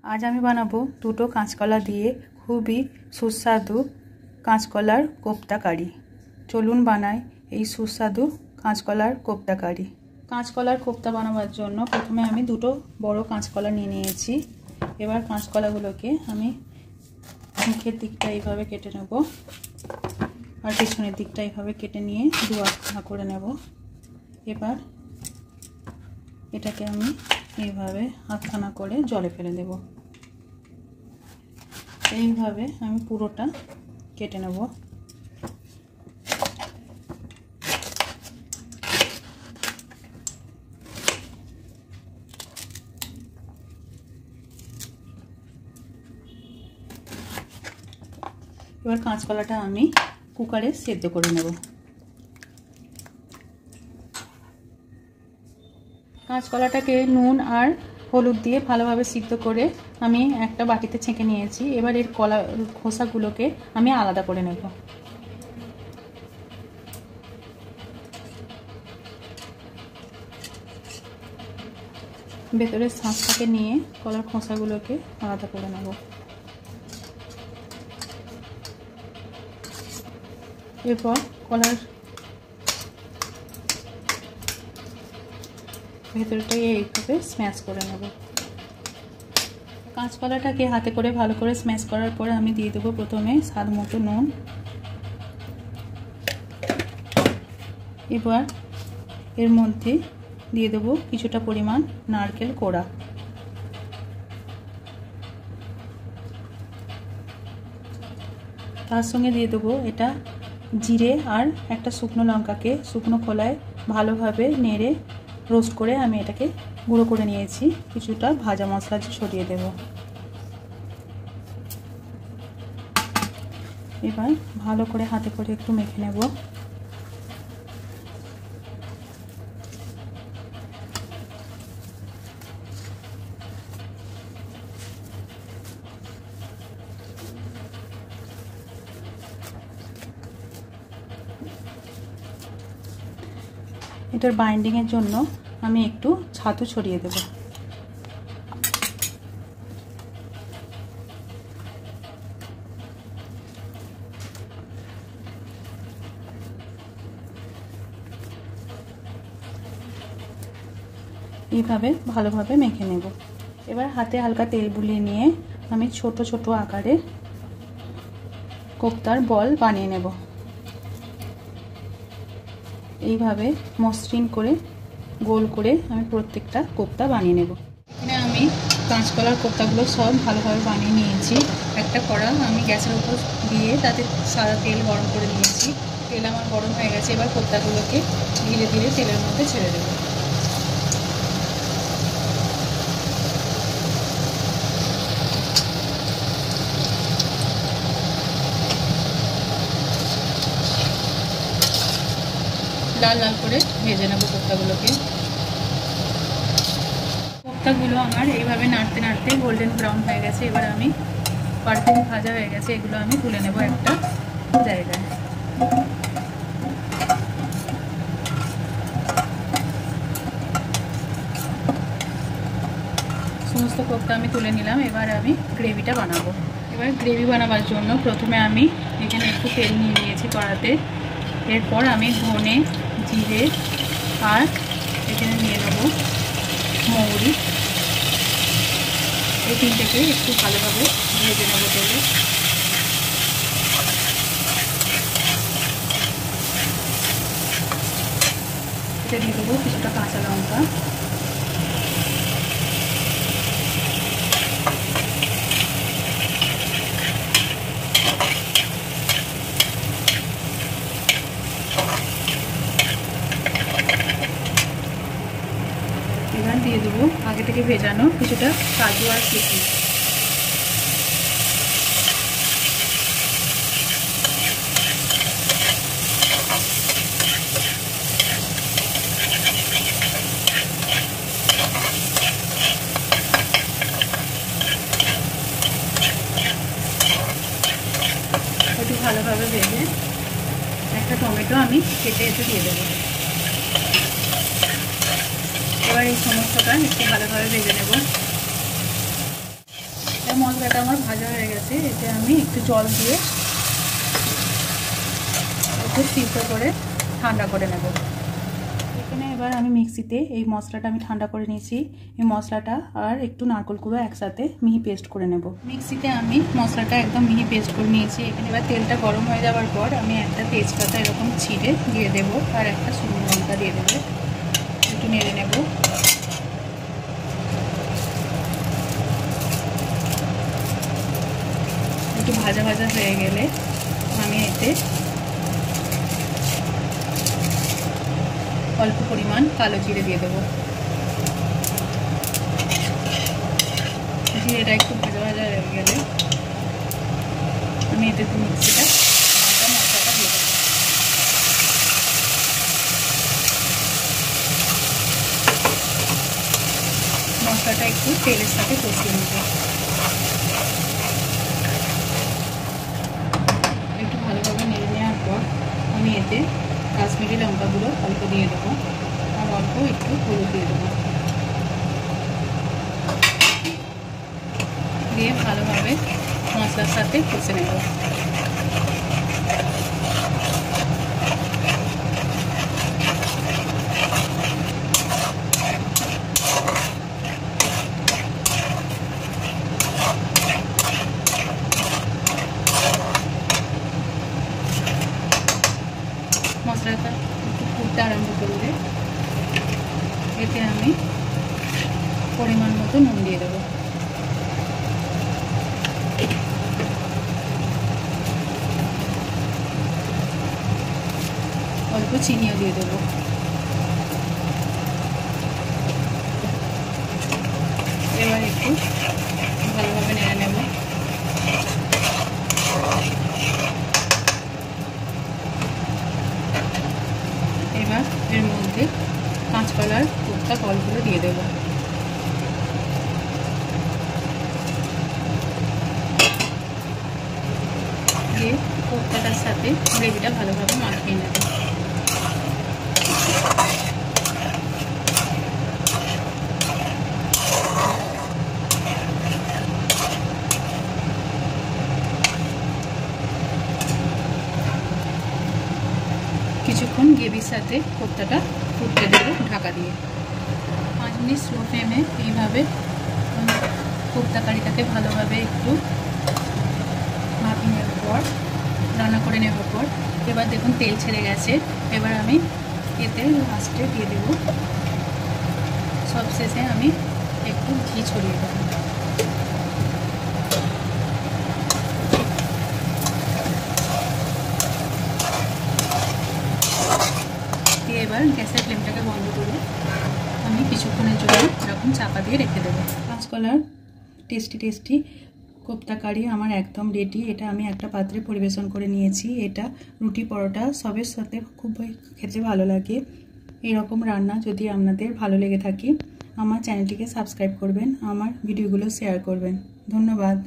आज আমি বানাবো দুটো কাঁচকলা দিয়ে খুবই সুস্বাদু কাঁচকলার কোপ্তা কারি। চলুন বানাই এই সুস্বাদু কাঁচকলার কোপ্তা কারি। কাঁচকলার কোপ্তা বানাবার জন্য প্রথমে আমি দুটো বড় কাঁচকলা নিয়ে নিয়েছি। এবার কাঁচকলাগুলোকে আমি মুখের দিকটা এইভাবে কেটে নেব আর পেছনের দিকটা এইভাবে কেটে নিয়ে দু আধখানা করে নেব। এবার এটাকে আমি এইভাবে আধখানা করে জলে ফেলে দেব। এইভাবে আমি পুরোটা কেটে নেব। এবার কাঁচকলাটা আমি কুকারে সেদ্ধ করে নেব। কাঁচকলাটাকে নুন আর হলুদ দিয়ে ভালোভাবে সিদ্ধ করে আমি একটা বাটিতে ছেঁকে নিয়েছি। এবার এর খোসাগুলোকে আমি আলাদা করে নেব। ভেতরের শাঁসটাকে নিয়ে কলার খোসাগুলোকে আলাদা করে নেব। এরপর কলার ভেতরটাকে এইভাবে স্ম্যাশ করে নেব। কাঁচকলাটাকে হাতে করে ভালো করে স্ম্যাশ করার পরে আমি দিয়ে দেবো প্রথমে স্বাদ মতো নুন। এবার এর মধ্যে দিয়ে দেবো কিছুটা পরিমাণ নারকেল কোড়া। তার সঙ্গে দিয়ে দেবো এটা জিরে আর একটা শুকনো লঙ্কাকে শুকনো খোলায় ভালোভাবে নেড়ে রোস্ট করে আমি এটাকে গুঁড়ো করে নিয়েছি। কিছুটা ভাজা মশলা ছড়িয়ে দেব। এবার ভালো করে হাতে করে একটু মেখে নেব। এটার বাইন্ডিংয়ের জন্য আমি একটু ছাতু ছড়িয়ে দেব। এইভাবে ভালোভাবে মেখে নেব। এবার হাতে হালকা তেল বুলিয়ে নিয়ে আমি ছোট ছোট আকারে কোপ্তার বল বানিয়ে নেব। এইভাবে মসৃণ করে গোল করে আমি প্রত্যেকটা কোপ্তা বানিয়ে নেব। এখানে আমি কাঁচকলার কোপ্তাগুলো সব ভালোভাবে বানিয়ে নিয়েছি। একটা কড়া আমি গ্যাসের উপর দিয়ে তাতে সাদা তেল গরম করে নিয়েছি। তেল আমার গরম হয়ে গেছে। এবার কোপ্তাগুলোকে ধীরে ধীরে তেলের মধ্যে ছেড়ে দেব। লাল লাল করে ভেজে নেব কোপ্তাগুলোকে। কোপ্তাগুলো আমার এইভাবে নাড়তে নাড়তে গোল্ডেন ব্রাউন হয়ে গেছে। এবার আমি পারফেক্ট ভাজা হয়ে গেছে। এগুলো আমি তুলে নেব একটা জায়গায়। সমস্ত কোপ্তা আমি তুলে নিলাম। এবার আমি গ্রেভিটা বানাবো। এবার গ্রেভি বানাবার জন্য প্রথমে আমি এখানে একটু তেল নিয়ে নিয়েছি কড়াতে। এরপর আমি ধনে জিরে আর এখানে নিয়ে নেব মৌরি। এই তিনটাকে একটু ভালোভাবে ভেজে নেব তেলে। এটা দিয়ে দেবো কিছুটা কাঁচা লঙ্কা। এবার দিয়ে দেবো আগে থেকে ভেজানো কিছুটা কাজু আর কিশমিশ। একটু ভালোভাবে ভেজে একটা টমেটো আমি কেটে এতে দিয়ে দেবো। এবার এই সমস্তটা একটু ভালোভাবে ভেজে নেব। এই মশলাটা আমার ভাজা হয়ে গেছে। এতে আমি একটু জল দিয়ে একটু সিদ্ধ করে ঠান্ডা করে নেব। এখানে এবার আমি মিক্সিতে এই মশলাটা আমি ঠান্ডা করে নিয়েছি। এই মশলাটা আর একটু নারকেল কুড়ো একসাথে মিহি পেস্ট করে নেব। মিক্সিতে আমি মশলাটা একদম মিহি পেস্ট করে নিয়েছি। এখানে এবার তেলটা গরম হয়ে যাওয়ার পর আমি একটা তেজপাতা এরকম ছিঁড়ে দিয়ে দেবো আর একটা শুকনো লঙ্কা দিয়ে দেবো। একটু নেড়ে নেব। একটু ভাজা ভাজা হয়ে গেলে আমি এতে অল্প পরিমাণ কালো জিরে দিয়ে দেবো। জিরেটা একটু ভাজা ভাজা হয়ে গেলে আমি এতে মিক্সিটা মশলাটা দিয়ে দেবো। মশলাটা একটু তেলের সাথে কষিয়ে নেব। একটু ভালোভাবে নেড়ে নেওয়ার পর আমি এতে কাশ্মীরি লঙ্কা গুঁড়ো অল্প দিয়ে দেবো আর অল্প একটু হলুদ দিয়ে দেবো। দিয়ে ভালোভাবে মশলার সাথে কষে নেব। মশলাটা ফুটতে আরম্ভ করলে এতে আমি পরিমাণ মতো নুন দিয়ে দেবো। অল্প চিনিও দিয়ে দেবো। এবার একটু ভালোভাবে নেড়ে নেব। এবার এর মধ্যে কাঁচকলার কোপ্তা ফলগুলো দিয়ে দেবো। দিয়ে কোপ্তাটার সাথে গ্রেভিটা ভালোভাবে মাখিয়ে নেব। কিছুক্ষণ গ্রেভির সাথে কোপ্তাটা ফুটতে দেবো ঢাকা দিয়ে। 5 মিনিট স্লো ফ্লেমে এইভাবে কোপ্তা কারিটাকে ভালোভাবে একটু মাখিয়ে নেওয়ার পর রান্না করে নেওয়ার পর এবার দেখুন তেল ছেড়ে গেছে। এবার আমি এতে লাস্টে দিয়ে দেবো, সব শেষে আমি একটু ঘি ছড়িয়ে দেবো। দিয়ে এবার গ্যাসের ফ্লেমটাকে বন্ধ করে আমি কিছুক্ষণের জন্য এরকম চাপা দিয়ে রেখে দেবো। কাঁচকলার টেস্টি কোপ্তা কারি আমার একদম রেডি। এটা আমি একটা পাত্রে পরিবেশন করে নিয়েছি। এটা রুটি পরোটা সবের সাথে খুব খেতে ভালো লাগে। এরকম রান্না যদি আপনাদের ভালো লেগে থাকে আমার চ্যানেলটিকে সাবস্ক্রাইব করবেন, আমার ভিডিওগুলো শেয়ার করবেন। ধন্যবাদ।